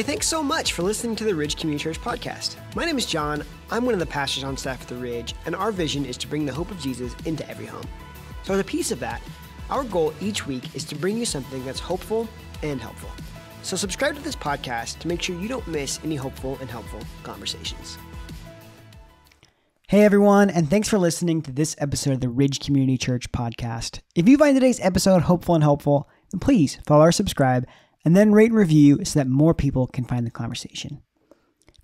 Hey, thanks so much for listening to the Ridge Community Church podcast. My name is John. I'm one of the pastors on staff at the Ridge, and our vision is to bring the hope of Jesus into every home. So as a piece of that, our goal each week is to bring you something that's hopeful and helpful. So subscribe to this podcast to make sure you don't miss any hopeful and helpful conversations. Hey everyone, and thanks for listening to this episode of the Ridge Community Church podcast. If you find today's episode hopeful and helpful, then please follow or subscribe, and then rate and review so that more people can find the conversation.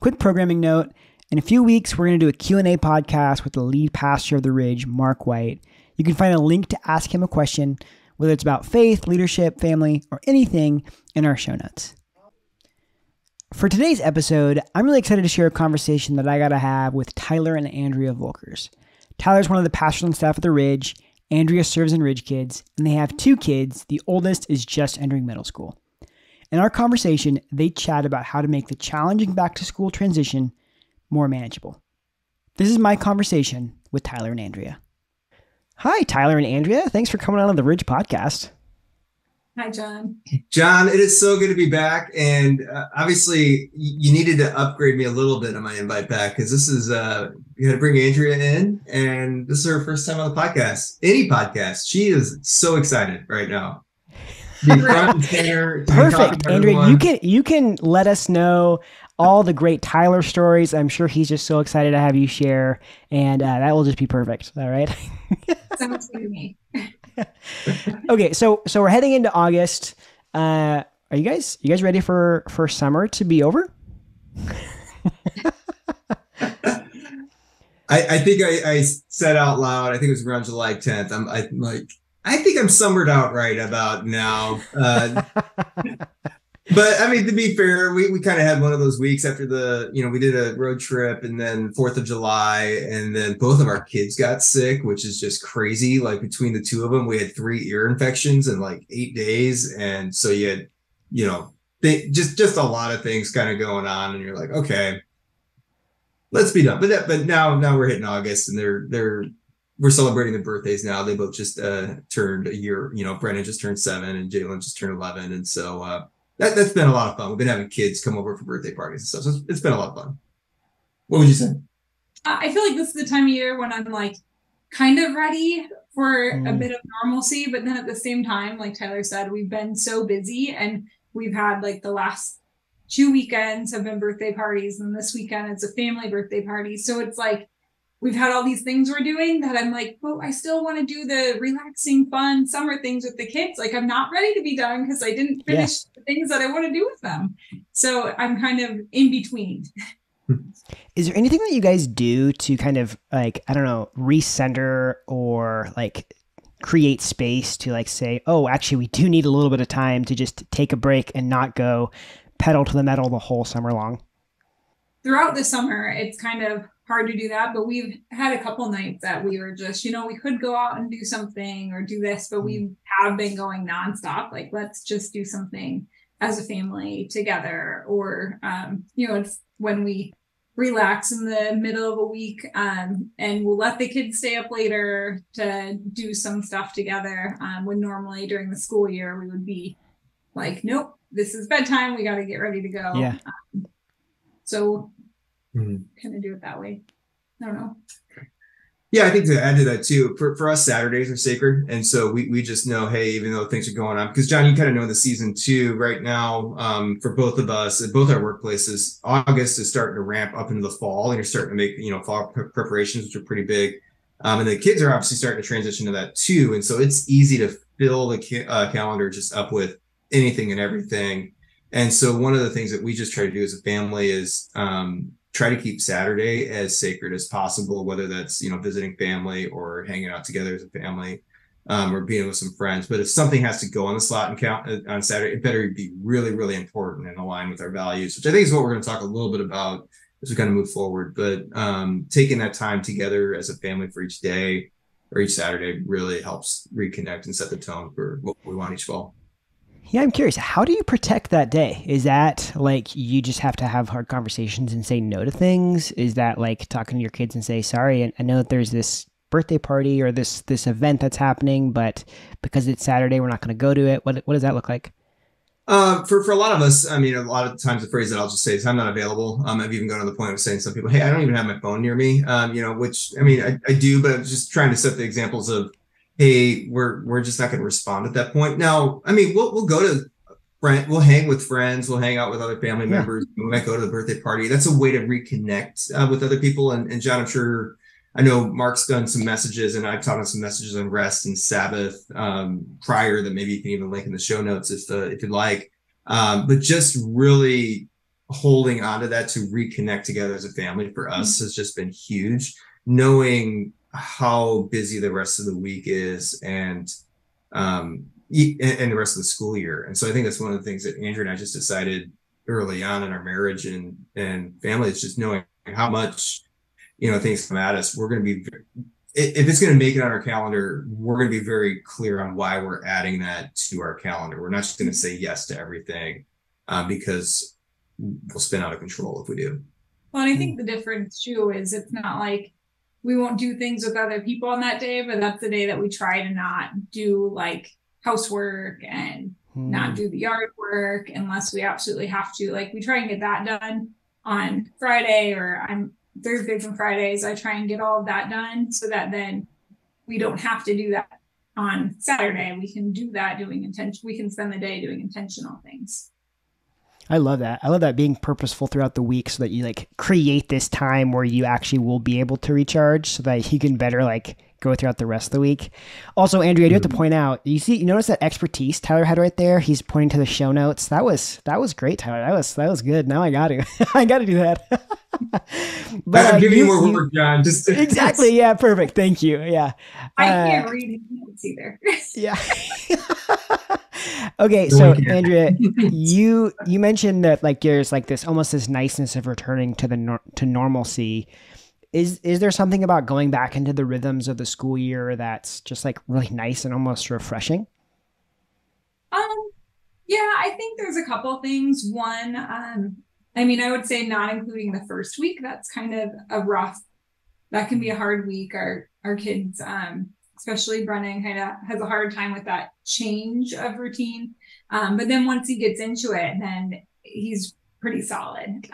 Quick programming note, in a few weeks, we're going to do a Q&A podcast with the lead pastor of the Ridge, Mark White. You can find a link to ask him a question, whether it's about faith, leadership, family, or anything, in our show notes. For today's episode, I'm really excited to share a conversation that I got to have with Tyler and Andrea Volkers. Tyler's one of the pastors on staff at the Ridge. Andrea serves in Ridge Kids, and they have 2 kids. The oldest is just entering middle school. In our conversation, they chat about how to make the challenging back-to-school transition more manageable. This is my conversation with Tyler and Andrea. Hi, Tyler and Andrea. Thanks for coming on the Ridge podcast. Hi, John. John, it is so good to be back. And obviously, you needed to upgrade me a little bit on my invite back because this is, you had to bring Andrea in, and this is her first time on the podcast. Any podcast. She is so excited right now. Perfect, Andrea. You can let us know all the great Tyler stories. I'm sure he's just so excited to have you share, and that will just be perfect. All right. Sounds good to me. Okay, so we're heading into August. Are you guys ready for summer to be over? I think I said out loud, I think it was around July 10th. I think I'm summered out right about now. But I mean, to be fair, we kind of had one of those weeks after we did a road trip and then 4th of July, and then both of our kids got sick, which is just crazy. Like between the 2 of them, we had 3 ear infections in like 8 days. And so you had, just a lot of things kind of going on, and you're like, okay, let's be done. But now we're hitting August, and we're celebrating their birthdays now. They both just turned a year. Brennan just turned 7 and Jalen just turned 11. And so that's been a lot of fun. We've been having kids come over for birthday parties and stuff. So it's been a lot of fun. What would you say? I feel like this is the time of year when I'm like kind of ready for a bit of normalcy. But then at the same time, like Tyler said, we've been so busy, and we've had like the last 2 weekends have been birthday parties. And this weekend it's a family birthday party. So it's like, we've had all these things we're doing that I'm like, well, I still want to do the relaxing, fun summer things with the kids. Like, I'm not ready to be done because I didn't finish the things that I want to do with them. So I'm kind of in between. Is there anything that you guys do to kind of like, I don't know, recenter or like create space to like say, oh, actually, we do need a little bit of time to just take a break and not go pedal to the metal the whole summer long? Throughout the summer, it's kind of hard to do that, but we've had a couple nights that we were just, we could go out and do something or do this, but we have been going nonstop. Like, let's just do something as a family together, or, it's when we relax in the middle of a week, and we'll let the kids stay up later to do some stuff together. When normally during the school year, we would be like, nope, this is bedtime. We got to get ready to go. Yeah. So kind of do it that way. I don't know. Yeah, I think to add to that too, for us, Saturdays are sacred. And so we just know, hey, even though things are going on, because John, you kind of know the season too, right now, for both of us at both our workplaces, August is starting to ramp up into the fall, and you're starting to make, fall preparations, which are pretty big. And the kids are obviously starting to transition to that too. And so it's easy to fill the calendar just up with anything and everything. And so one of the things that we just try to do as a family is, try to keep Saturday as sacred as possible, whether that's, visiting family or hanging out together as a family, or being with some friends. But if something has to go on the slot and count on Saturday, it better be really, really important and aligned with our values, which I think is what we're going to talk a little bit about as we kind of move forward. But taking that time together as a family for each day or each Saturday really helps reconnect and set the tone for what we want each fall. Yeah, I'm curious. How do you protect that day? Is that like you just have to have hard conversations and say no to things? Is that like talking to your kids and say, sorry, I know that there's this birthday party or this event that's happening, but because it's Saturday, we're not going to go to it? What does that look like? For a lot of us, I mean, a lot of times the phrase that I'll just say is I'm not available. I've even gone to the point of saying to some people, hey, I don't even have my phone near me. Which I mean, I do, but I'm just trying to set the examples of, hey, we're just not going to respond at that point. Now, I mean, we'll go to we'll hang with friends, we'll hang out with other family members. We might go to the birthday party. That's a way to reconnect with other people. And John, I'm sure, I know Mark's done some messages, and I've taught him some messages on rest and Sabbath prior that maybe you can even link in the show notes if you'd like. But just really holding on to that to reconnect together as a family for us has just been huge. Knowing how busy the rest of the week is and the rest of the school year. And so I think that's one of the things that Andrea and I just decided early on in our marriage and family is just knowing how much, things come at us. We're going to be, if it's going to make it on our calendar, we're going to be very clear on why we're adding that to our calendar. We're not just going to say yes to everything because we'll spin out of control if we do. Well, and I think the difference too is it's not like we won't do things with other people on that day, but that's the day that we try to not do like housework and not do the yard work unless we absolutely have to. Like we try and get that done on Friday, or I'm Thursdays and Fridays. I try and get all of that done so that then we don't have to do that on Saturday. We can do that we can spend the day doing intentional things. I love that. I love that, being purposeful throughout the week so that you like create this time where you actually will be able to recharge so that you can better like go throughout the rest of the week. Also, Andrea, I do have to point out, you notice that expertise Tyler had right there? He's pointing to the show notes. That was great, Tyler. That was good. Now I got to do that. But I'm giving you more work, John. Just exactly. Yeah. Perfect. Thank you. Yeah. I can't read his notes either. Yeah. Okay. So Andrea, you mentioned that like there's like this almost this niceness of returning to to normalcy. Is there something about going back into the rhythms of the school year that's just like really nice and almost refreshing? Yeah, I think there's a couple things. One, I mean, I would say not including the first week. That's kind of that can be a hard week. Our kids, especially Brennan, kind of has a hard time with that change of routine. But then once he gets into it, then he's pretty solid.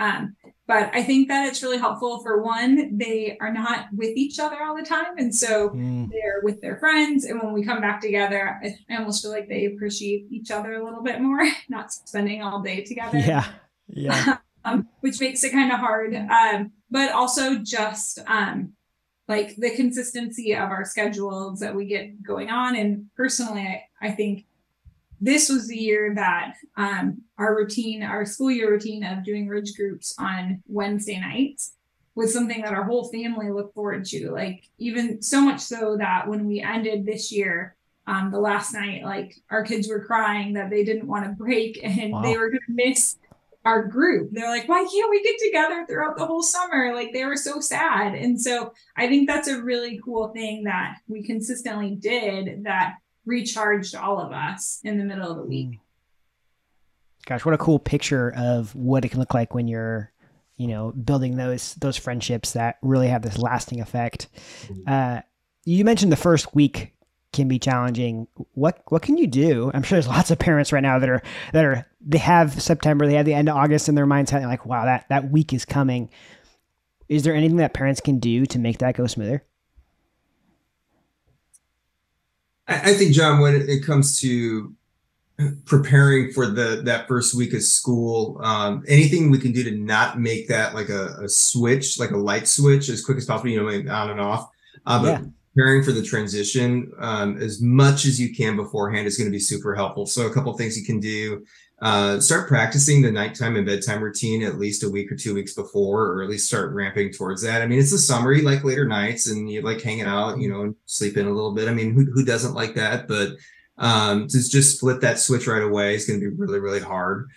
But I think that it's really helpful. For one, they are not with each other all the time. And so they're with their friends. And when we come back together, I almost feel like they appreciate each other a little bit more, not spending all day together. Yeah. Yeah. Which makes it kind of hard. But also just like the consistency of our schedules that we get going on. And personally, I think this was the year that our school year routine of doing Ridge groups on Wednesday nights was something that our whole family looked forward to. Like even so much so that when we ended this year, the last night, like our kids were crying that they didn't want to break and they were going to miss our group. They're like, why can't we get together throughout the whole summer? Like they were so sad. And so I think that's a really cool thing that we consistently did that recharged all of us in the middle of the week. Gosh, what a cool picture of what it can look like when you're, building those friendships that really have this lasting effect. You mentioned the first week can be challenging. What can you do? I'm sure there's lots of parents right now they have September, they have the end of August in their mindset. And like, wow, that week is coming. Is there anything that parents can do to make that go smoother? I think, John, when it comes to preparing for that first week of school, anything we can do to not make that like a switch, like a light switch as quick as possible, on and off. But preparing for the transition as much as you can beforehand is going to be super helpful. So a couple of things you can do. Start practicing the nighttime and bedtime routine at least a week or 2 weeks before, or at least start ramping towards that. I mean, it's the summer, you like later nights and you like hanging out, and sleep in a little bit. I mean, who doesn't like that? But to just flip that switch right away is going to be really, really hard.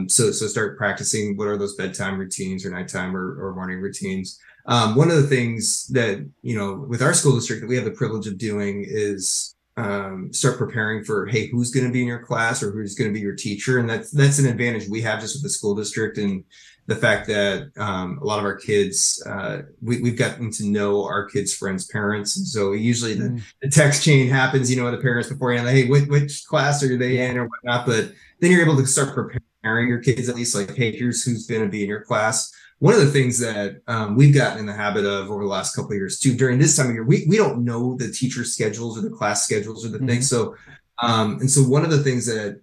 So start practicing what are those bedtime routines or nighttime or morning routines. One of the things that, with our school district that we have the privilege of doing is start preparing for, hey, who's going to be in your class or who's going to be your teacher. And that's an advantage we have just with the school district, and the fact that a lot of our kids, we've gotten to know our kids' friends' parents. And so usually the text chain happens, with the parents beforehand, like, hey, which class are they in or whatnot. But then you're able to start preparing your kids, at least, like, hey, here's who's going to be in your class. One of the things that we've gotten in the habit of over the last couple of years too, during this time of year, we don't know the teacher schedules or the class schedules or the things. So and so one of the things that,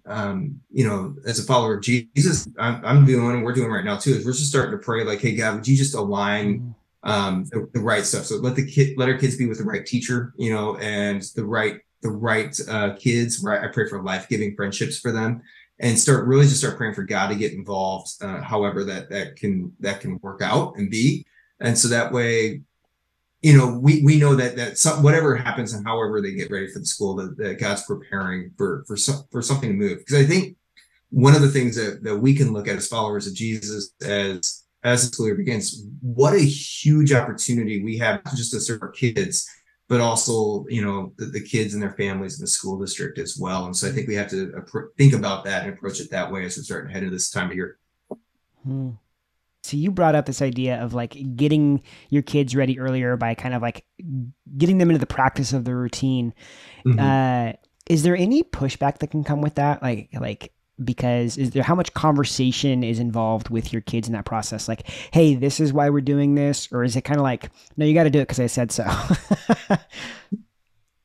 as a follower of Jesus, I'm doing, and we're doing right now too, is we're just starting to pray, like, hey, God, would you just align the right stuff? So let our kids be with the right teacher, and the right kids, right? I pray for life-giving friendships for them, and start praying for God to get involved, however that can work out and be. And so that way, we know that whatever happens and however they get ready for the school, that God's preparing for something to move. Because I think one of the things that we can look at as followers of Jesus as the school year begins, what a huge opportunity we have just to serve our kids, but also, the kids and their families in the school district as well. And so I think we have to think about that and approach it that way as we start heading to this time of year. So you brought up this idea of like getting your kids ready earlier by kind of like getting them into the practice of the routine. Is there any pushback that can come with that? Like, because how much conversation is involved with your kids in that process? Like, hey, this is why we're doing this. Or is it kind of like, no, you got to do it because I said so?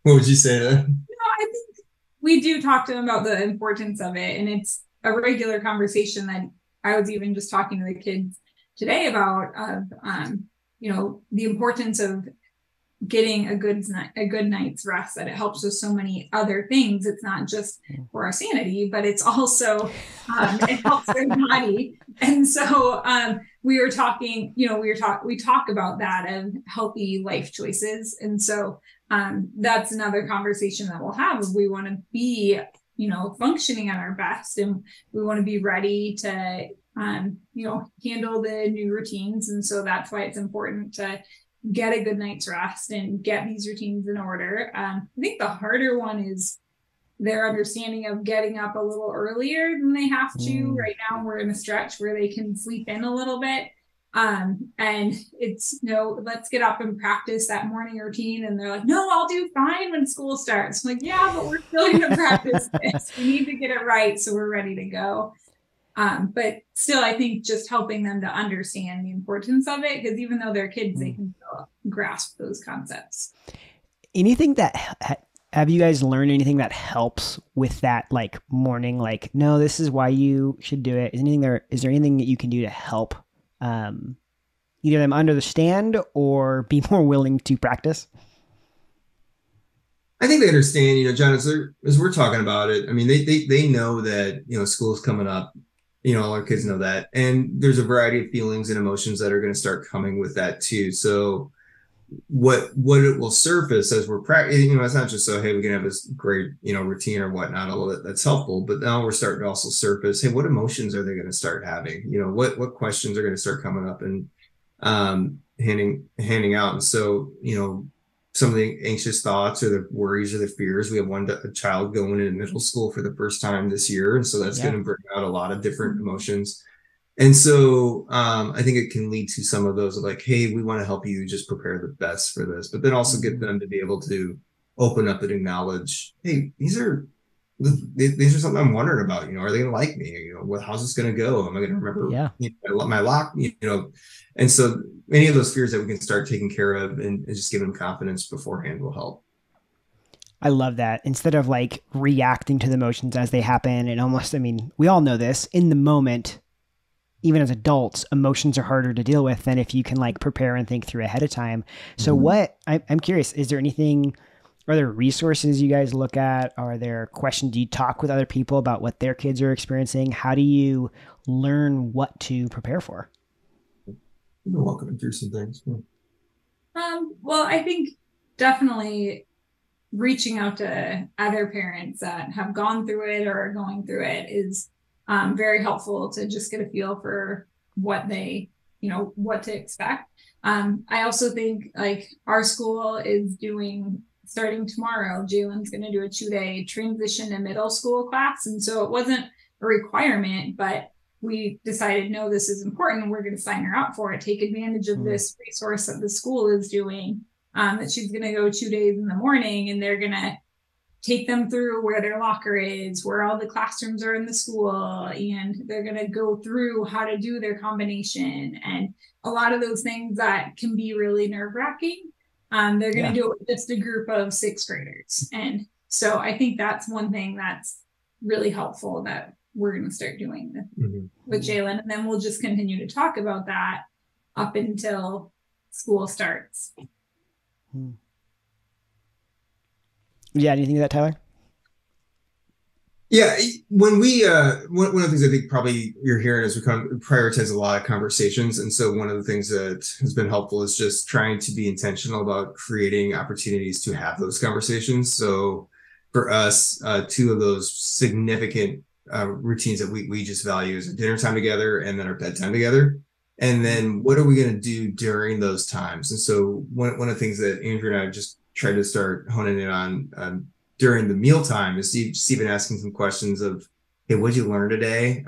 What would you say there? I think we do talk to them about the importance of it. And it's a regular conversation that I was even just talking to the kids today about, the importance of getting a good night's rest, that it helps with so many other things. It's not just for our sanity, but it's also, it helps their body. And so we were talking, we talk about that of healthy life choices. And so that's another conversation that we'll have. We want to be, functioning at our best, and we want to be ready to, handle the new routines. And so that's why it's important to get a good night's rest and get these routines in order. I think the harder one is their understanding of getting up a little earlier than they have to. Right now we're in a stretch where they can sleep in a little bit. And it's, let's get up and practice that morning routine. And they're like, no, I'll do fine when school starts. I'm like, yeah, but we're still going to practice this. We need to get it right so we're ready to go. But still, I think just helping them to understand the importance of it, because even though they're kids, they can still grasp those concepts. Anything that, have you guys learned anything that helps with that, like morning, like, no, this is why you should do it? Is there anything that you can do to help either them understand or be more willing to practice? I think they understand, John, as we're talking about it. I mean, they know that, school's coming up. All our kids know that. And there's a variety of feelings and emotions that are going to start coming with that too. So what it will surface as we're practicing, it's not just so, hey, we can have this great, routine or whatnot, all of that's helpful. But now we're starting to also surface, hey, what emotions are they going to start having? What questions are going to start coming up and handing out. And so, some of the anxious thoughts or the worries or the fears. We have a child going into middle school for the first time this year. And so that's going to bring out a lot of different emotions. And so I think it can lead to some of those of like, hey, we want to help you just prepare the best for this, but then also get them to be able to open up and acknowledge, hey, these are something I'm wondering about, are they going to like me? How's this going to go? Am I going to remember my lock, and so many of those fears that we can start taking care of and just give them confidence beforehand will help. I love that. Instead of like reacting to the emotions as they happen, and almost, we all know this in the moment, even as adults, emotions are harder to deal with than if you can like prepare and think through ahead of time. So I'm curious, are there resources you guys look at? Are there questions? Do you talk with other people about what their kids are experiencing? How do you learn what to prepare for? You're walking through some things. Well, I think definitely reaching out to other parents that have gone through it or are going through it is very helpful to just get a feel for what they, what to expect. I also think like our school is doing starting tomorrow, Jalen's going to do a 2-day transition to middle school class. And so it wasn't a requirement, but we decided, no, this is important. We're going to sign her up for it. Take advantage of this resource that the school is doing, that she's going to go 2 days in the morning, and they're going to take them through where their locker is, where all the classrooms are in the school, and they're going to go through how to do their combination and a lot of those things that can be really nerve-wracking. They're going to do it with just a group of 6th graders. And so I think that's one thing that's really helpful that we're going to start doing with Jalen. And then we'll just continue to talk about that up until school starts. Yeah. Anything to that, Tyler? Yeah, when we one of the things I think probably you're hearing is we prioritize a lot of conversations, and so one of the things that has been helpful is just trying to be intentional about creating opportunities to have those conversations. So for us, 2 of those significant routines that we just value is our dinner time together and then our bedtime together. And then what are we going to do during those times? And so one of the things that Andrea and I just tried to start honing in on during the mealtime is even asking some questions of, hey, what did you learn today?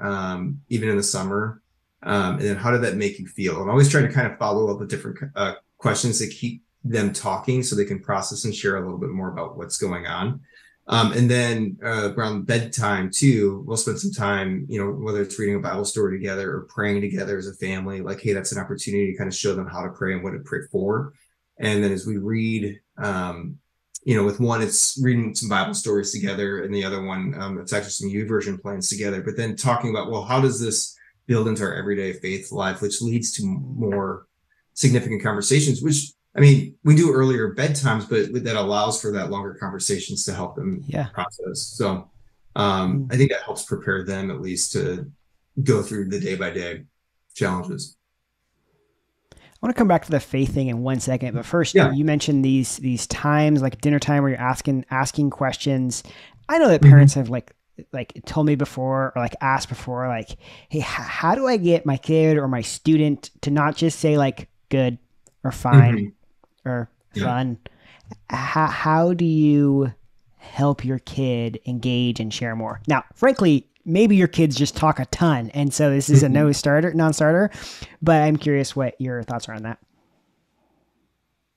Even in the summer. And then how did that make you feel? I'm always trying to kind of follow up with different questions that keep them talking so they can process and share a little bit more about what's going on. And then around bedtime too, we'll spend some time, whether it's reading a Bible story together or praying together as a family, like, hey, that's an opportunity to kind of show them how to pray and what to pray for. And then as we read, with one, it's reading some Bible stories together, and the other one, it's actually some YouVersion plans together. But then talking about, well, how does this build into our everyday faith life, which leads to more significant conversations, which, I mean, we do earlier bedtimes, but that allows for that longer conversations to help them process. So I think that helps prepare them at least to go through the day-by-day challenges. I want to come back to the faith thing in 1 second, but first, you mentioned these times like dinner time where you're asking questions. I know that parents have like told me before, or like asked before, like, hey, how do I get my kid or my student to not just say like good or fine or fun? How do you help your kid engage and share more? Now, frankly, maybe your kids just talk a ton, and so this is a non-starter, but I'm curious what your thoughts are on that.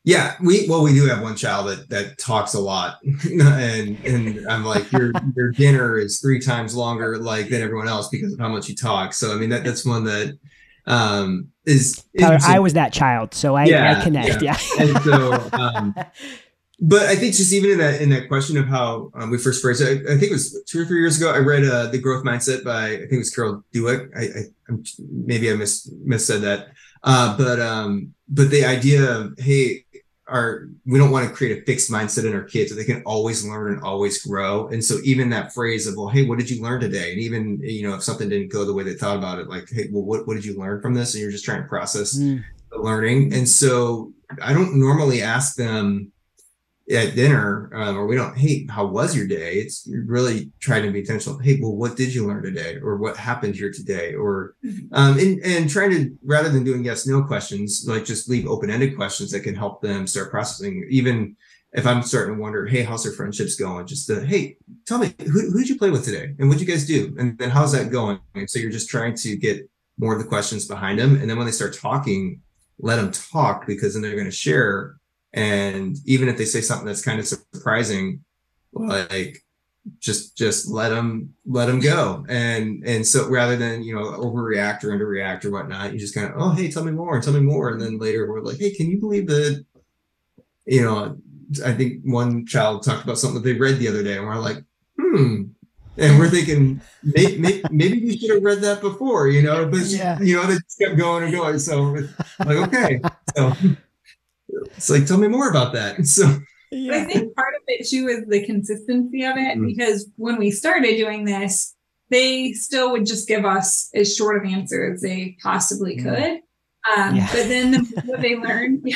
Yeah, we do have one child that talks a lot, and I'm like, your dinner is 3 times longer than everyone else because of how much you talk. So I mean that's one that is Tyler, I was that child, so I connect. Yeah. And so but I think just even in that question of how we first phrased it, I think it was 2 or 3 years ago, I read The Growth Mindset by, I think it was Carol Dweck. Maybe I missaid that. But the idea of, hey, we don't want to create a fixed mindset in our kids so they can always learn and always grow. And so even that phrase of, well, hey, what did you learn today? And even, if something didn't go the way they thought about it, like, hey, well, what did you learn from this? And you're just trying to process the learning. And so I don't normally ask them at dinner, or we don't, hey, how was your day? It's really trying to be intentional. Hey, well, what did you learn today? Or what happened here today? Or, and trying to, rather than doing yes, no questions, like just leave open-ended questions that can help them start processing. Even if I'm starting to wonder, hey, how's their friendships going? Just hey, tell me, who did you play with today? And what'd you guys do? And then how's that going? And so you're just trying to get more of the questions behind them. And then when they start talking, let them talk, because then they're going to share. And even if they say something that's kind of surprising, like just let them go. And so rather than, overreact or underreact or whatnot, you just kind of, oh, hey, tell me more. And then later we're like, hey, can you believe that, I think one child talked about something that they read the other day, and we're like, and we're thinking, maybe you should have read that before, but they just kept going and going. So like, okay. So it's like, tell me more about that. So I think part of it too is the consistency of it, because when we started doing this, they still would just give us as short of answer as they possibly could. But then what they learned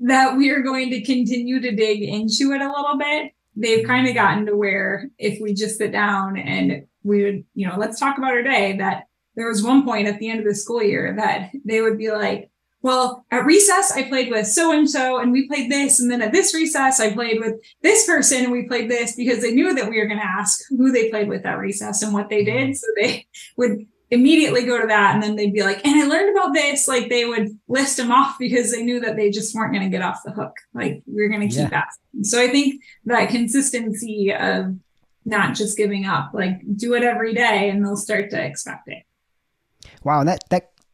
that we are going to continue to dig into it a little bit, they've kind of gotten to where if we just sit down and we would, let's talk about our day, that there was one point at the end of the school year that they would be like, well, at recess, I played with so-and-so and we played this. And then at this recess, I played with this person and we played this, because they knew that we were going to ask who they played with at recess and what they did. So they would immediately go to that. And then they'd be like, and I learned about this. Like they would list them off because they knew that they just weren't going to get off the hook. Like we're going to keep asking. So I think that consistency of not just giving up, like do it every day and they'll start to expect it. Wow. And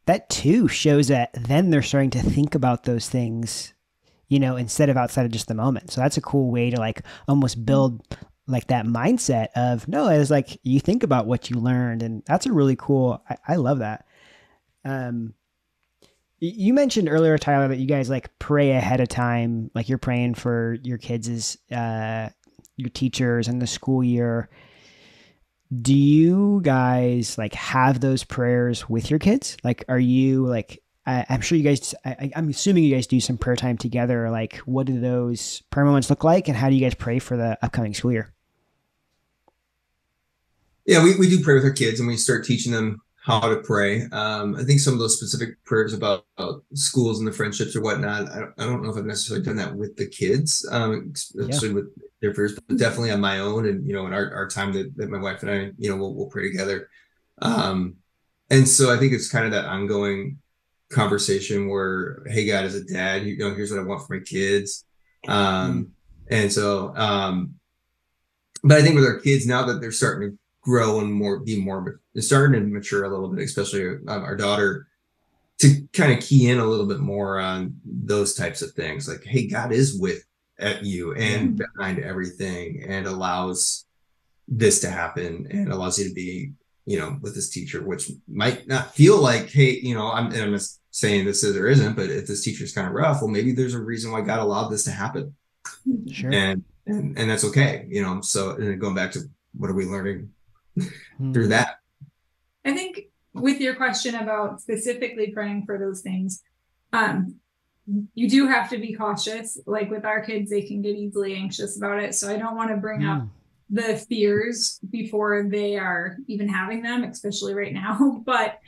that too shows that then they're starting to think about those things, instead of outside of just the moment. So that's a cool way to like almost build like that mindset of, no, it's like you think about what you learned, and that's a really cool, I love that. You mentioned earlier, Tyler, that you guys like pray ahead of time, like you're praying for your kids' your teachers and the school year. Do you guys like have those prayers with your kids? Like, are you like, I'm sure you guys, I'm assuming you guys do some prayer time together. Like, what do those prayer moments look like, and how do you guys pray for the upcoming school year? Yeah, we do pray with our kids, and we start teaching them how to pray. I think some of those specific prayers about schools and the friendships or whatnot, I don't know if I've necessarily done that with the kids, especially with their prayers, but definitely on my own. And, in our time that my wife and I, we'll pray together. And so I think it's kind of that ongoing conversation where, hey, God, as a dad, here's what I want for my kids. And so, but I think with our kids now that they're starting to grow and they're starting to mature a little bit, especially our daughter, to kind of key in a little bit more on those types of things. Like, hey, God is at you and behind everything, and allows this to happen, and allows you to be, with this teacher, which might not feel like, hey, I'm not saying this is or isn't, but if this teacher's kind of rough, well, maybe there's a reason why God allowed this to happen. Sure. And that's okay. So, and then going back to what are we learning through that? I think with your question about specifically praying for those things, you do have to be cautious. Like with our kids, they can get easily anxious about it. So I don't want to bring up the fears before they are even having them, especially right now. But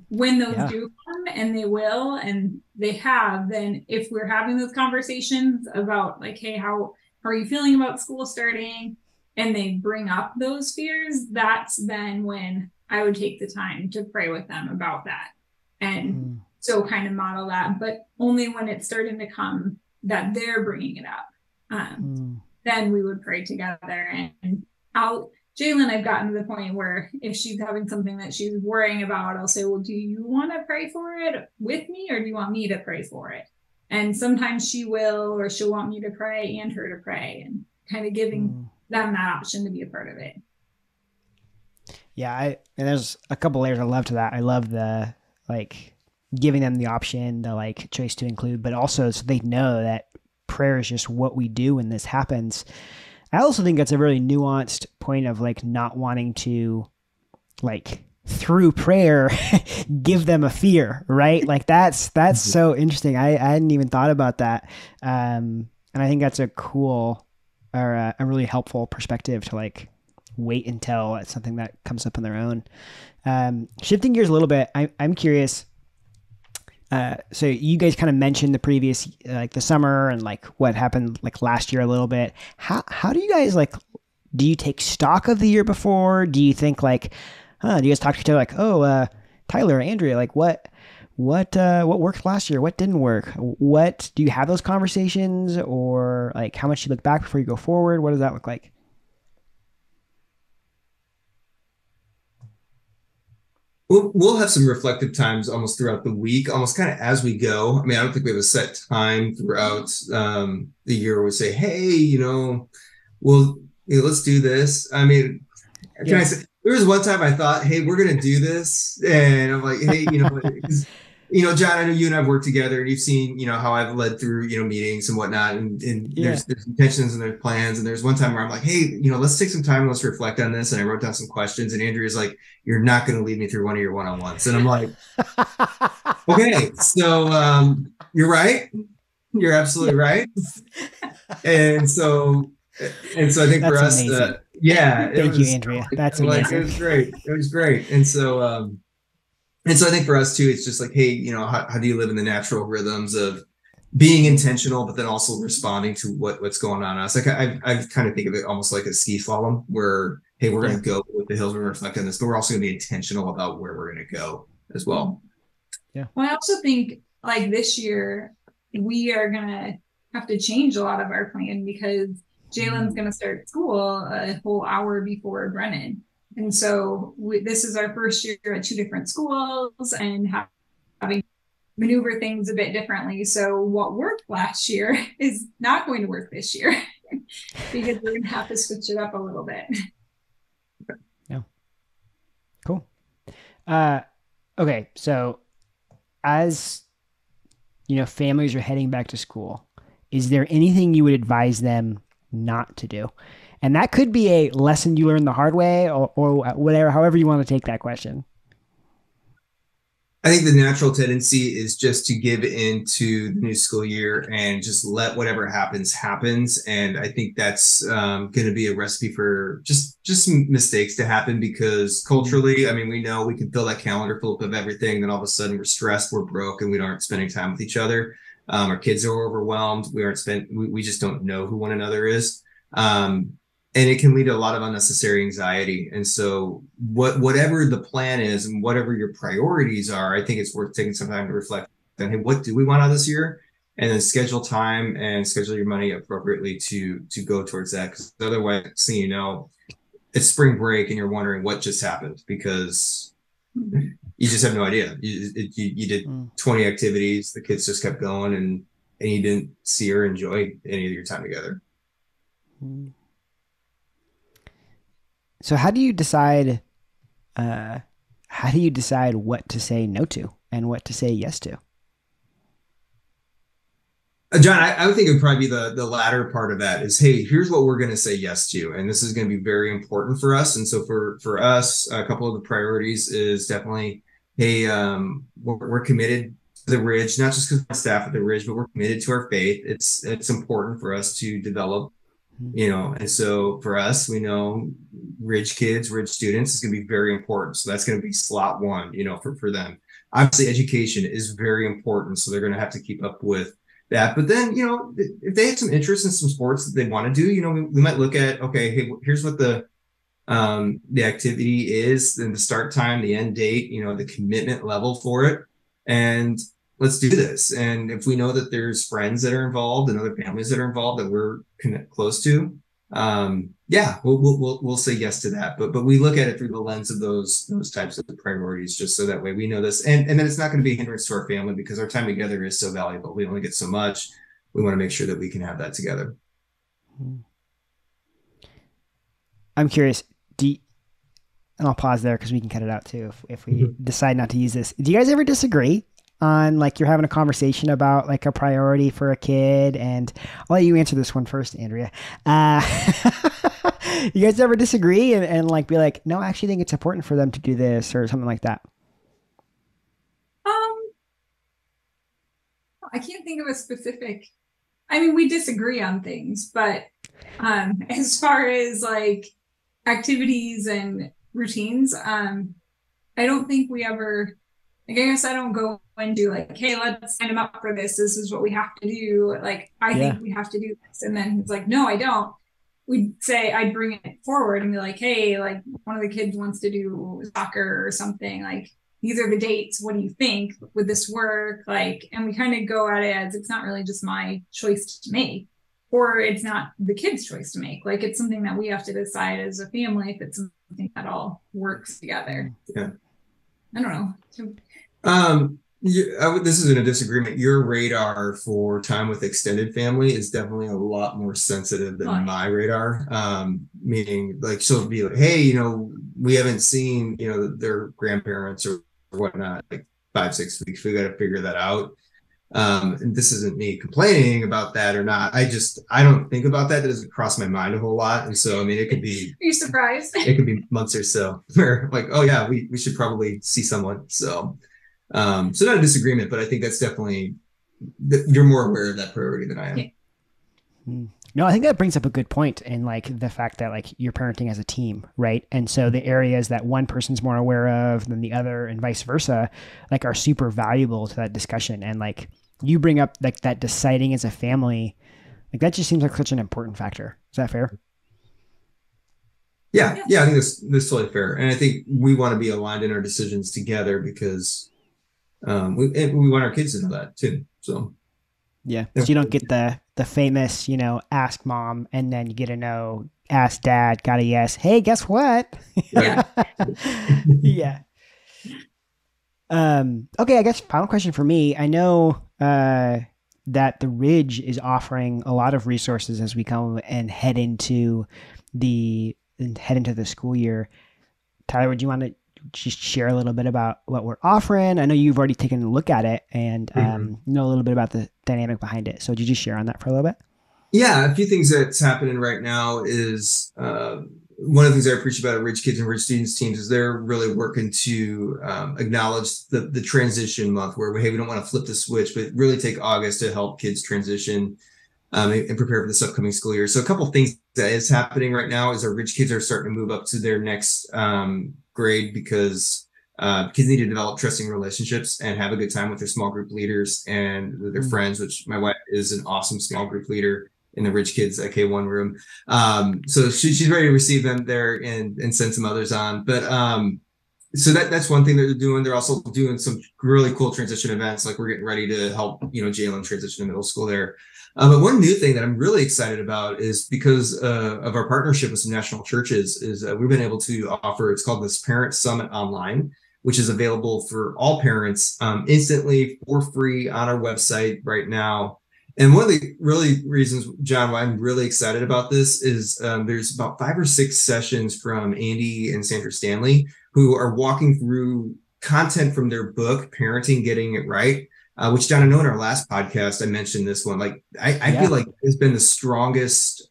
when those do come, and they will, and they have, then if we're having those conversations about like, hey, how are you feeling about school starting? And they bring up those fears, that's then when I would take the time to pray with them about that. And so kind of model that, but only when it's starting to come that they're bringing it up. Then we would pray together. And Jalen, I've gotten to the point where if she's having something that she's worrying about, I'll say, well, do you want to pray for it with me, or do you want me to pray for it? And sometimes she will, or she'll want me to pray and her to pray, and kind of giving them that option to be a part of it. Yeah. And there's a couple layers I love to that. I love the, like, giving them the option, the like choice to include, but also so they know that prayer is just what we do when this happens. I also think that's a really nuanced point of like not wanting to like through prayer give them a fear, right? Like that's so interesting. I hadn't even thought about that. And I think that's a cool or a really helpful perspective to like wait until it's something that comes up on their own. Shifting gears a little bit, I'm curious. So you guys kind of mentioned the previous, like the summer and like what happened like last year a little bit. How do you guys like, do you take stock of the year before? Do you think like, do you guys talk to each other like, oh, Tyler, Andrea, like what worked last year? What didn't work? What do you have those conversations, or like how much you look back before you go forward? What does that look like? We'll have some reflective times almost throughout the week, almost kind of as we go. I mean, I don't think we have a set time throughout the year where we say, hey, let's do this. I mean, can I say, there was one time I thought, hey, we're going to do this. And I'm like, hey, John, I know you and I've worked together, and you've seen, how I've led through, meetings and whatnot. And there's intentions and there's plans. And there's one time where I'm like, hey, let's take some time and let's reflect on this. And I wrote down some questions, and Andrea's like, you're not going to lead me through one of your one-on-ones. And I'm like, okay, so you're right. You're absolutely right. And so I think for us, thank you, Andrea. That's amazing. It was great. And so, And so I think for us too, it's just like, hey, how do you live in the natural rhythms of being intentional, but then also responding to what's going on us? Like I kind of think of it almost like a ski slalom where, hey, we're going to go with the hills, we're going to reflect on this, but we're also going to be intentional about where we're going to go as well. Yeah. Well, I also think like this year we are going to have to change a lot of our plan because Jalen's going to start school a whole hour before Brennan. And so this is our first year at 2 different schools and having maneuver things a bit differently. So what worked last year is not going to work this year because we're going to have to switch it up a little bit. Yeah. Cool. Okay. So as families are heading back to school, is there anything you would advise them not to do? And that could be a lesson you learned the hard way or whatever, however you want to take that question. I think the natural tendency is just to give into the new school year and just let whatever happens. And I think that's going to be a recipe for just mistakes to happen because culturally, I mean, we know we can fill that calendar full of everything. Then all of a sudden we're stressed, we're broke, and we aren't spending time with each other. Our kids are overwhelmed. We just don't know who one another is. And it can lead to a lot of unnecessary anxiety. And so whatever the plan is and whatever your priorities are, I think it's worth taking some time to reflect on, hey, what do we want out of this year? And then schedule time and schedule your money appropriately to go towards that. Because otherwise, it's spring break and you're wondering what just happened because you just have no idea. You did 20 activities, the kids just kept going and you didn't see or enjoy any of your time together. So how do you decide what to say no to and what to say yes to? John, I would think it would probably be the latter part of that is, hey, here's what we're going to say yes to. And this is going to be very important for us. And so for us, a couple of the priorities is definitely, hey, we're committed to the Ridge, not just because we're staff at the Ridge, but we're committed to our faith. It's important for us to develop, and so for us, we know Ridge kids, Ridge students is going to be very important. So that's going to be slot 1, for them. Obviously, education is very important. So they're going to have to keep up with that. But then, if they have some interest in some sports that they want to do, we might look at, okay, hey, here's what the activity is, and the start time, the end date, the commitment level for it. And let's do this. And if we know that there's friends that are involved and other families that are involved that we're close to, we'll say yes to that. But we look at it through the lens of those types of priorities, just so that way we know this. And then it's not going to be a hindrance to our family because our time together is so valuable. We only get so much. We want to make sure that we can have that together. I'm curious, and I'll pause there because we can cut it out too if we decide not to use this. Do you guys ever disagree on like you're having a conversation about like a priority for a kid? And I'll let you answer this one first, Andrea. You guys ever disagree and like be like, no, I actually think it's important for them to do this or something like that? I can't think of a specific. I mean, we disagree on things, but as far as like activities and routines, I don't think we ever. Like, I guess I don't go and do like, hey, let's sign him up for this. This is what we have to do. Like, I think we have to do this. And then he's like, no, I don't. We'd say, I'd bring it forward and be like, hey, like one of the kids wants to do soccer or something. Like, these are the dates. What do you think? Would this work? Like, and we kind of go at it as it's not really just my choice to make, or it's not the kid's choice to make. Like, it's something that we have to decide as a family if it's something that all works together. Yeah. I don't know. This isn't a disagreement. Your radar for time with extended family is definitely a lot more sensitive than my radar. Meaning, like, she'll be like, hey, we haven't seen, their grandparents or whatnot, like 5-6 weeks. We got to figure that out. And this isn't me complaining about that or not. I don't think about that. That doesn't cross my mind a whole lot. And so, I mean, it could be. Are you surprised? It could be months or so where like, oh yeah, we should probably see someone. So, not a disagreement, but I think that's definitely you're more aware of that priority than I am. Yeah. No, I think that brings up a good point in like the fact that like you're parenting as a team, right? And so the areas that one person's more aware of than the other and vice versa, like are super valuable to that discussion. And like you bring up like that deciding as a family, like that just seems like such an important factor. Is that fair? Yeah. I think that's totally fair. And I think we want to be aligned in our decisions together because we want our kids to know that too. So yeah. So you don't get the famous, ask mom and then you get a no, ask dad, got a yes. Hey, guess what? Yeah. Yeah. Okay, I guess final question for me. I know that the Ridge is offering a lot of resources as we come and head into the school year. Tyler, would you want to just share a little bit about what we're offering? I know you've already taken a look at it and know a little bit about the dynamic behind it. So would you just share on that for a little bit? Yeah, a few things that's happening right now is one of the things I appreciate about Ridge Kids and Ridge Students teams is they're really working to acknowledge the transition month where we don't want to flip the switch, but really take August to help kids transition and prepare for this upcoming school year. So a couple of things that is happening right now is our Ridge Kids are starting to move up to their next grade because kids need to develop trusting relationships and have a good time with their small group leaders and their friends, which my wife is an awesome small group leader in the Ridge Kids at K1 room. So she's ready to receive them there and send some others on. But so that's one thing that they're doing. They're also doing some really cool transition events. Like we're getting ready to help, Jalen transition to middle school there. But one new thing that I'm really excited about is because of our partnership with some national churches is we've been able to offer, it's called this Parent Summit Online, which is available for all parents instantly for free on our website right now. And one of the really reasons, John, why I'm really excited about this is there's about 5 or 6 sessions from Andy and Sandra Stanley who are walking through content from their book, Parenting Getting It Right, which, John, I know in our last podcast, I mentioned this one. Like, I feel like it's been the strongest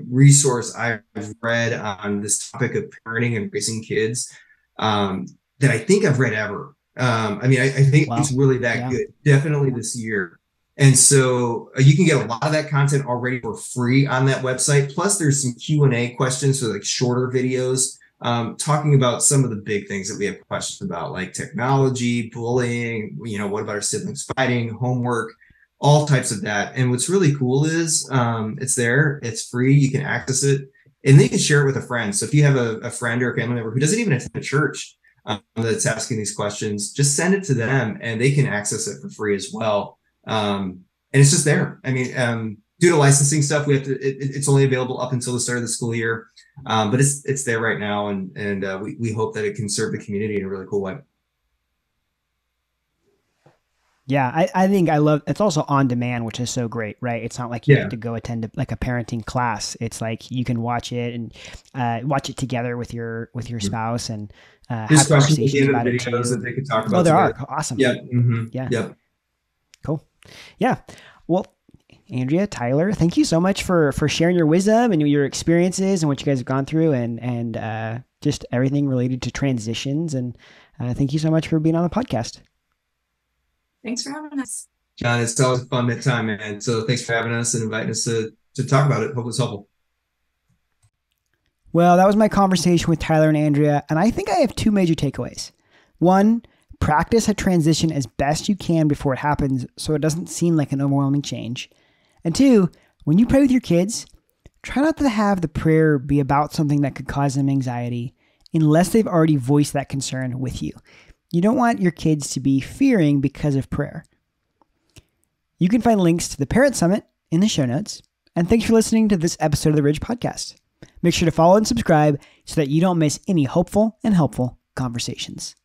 resource I've read on this topic of parenting and raising kids that I think I've read ever. I think it's really that good, definitely this year. And so you can get a lot of that content already for free on that website. Plus there's some Q&A questions, so like shorter videos talking about some of the big things that we have questions about, like technology, bullying, what about our siblings fighting, homework, all types of that. And what's really cool is it's there, it's free, you can access it, and then you can share it with a friend. So if you have a friend or a family member who doesn't even attend a church that's asking these questions, just send it to them and they can access it for free as well. And it's just there. Due to licensing stuff, we have to. It's only available up until the start of the school year, but it's there right now, and we hope that it can serve the community in a really cool way. Yeah, I think I love. It's also on demand, which is so great, right? It's not like you have to go attend like a parenting class. It's like you can watch it and watch it together with your spouse and have conversations about it too. That they can talk about. Oh, there together. are awesome. Yeah. Mm-hmm. Yeah. Yep. Cool. Yeah. Well, Andrea, Tyler, thank you so much for sharing your wisdom and your experiences and what you guys have gone through and just everything related to transitions. And thank you so much for being on the podcast. Thanks for having us. John, it's always a fun time, man. So thanks for having us and inviting us to talk about it. Hope it's helpful. Well, that was my conversation with Tyler and Andrea. And I think I have 2 major takeaways. One, practice a transition as best you can before it happens so it doesn't seem like an overwhelming change. And 2, when you pray with your kids, try not to have the prayer be about something that could cause them anxiety unless they've already voiced that concern with you. You don't want your kids to be fearing because of prayer. You can find links to the Parent Summit in the show notes. And thanks for listening to this episode of the Ridge Podcast. Make sure to follow and subscribe so that you don't miss any hopeful and helpful conversations.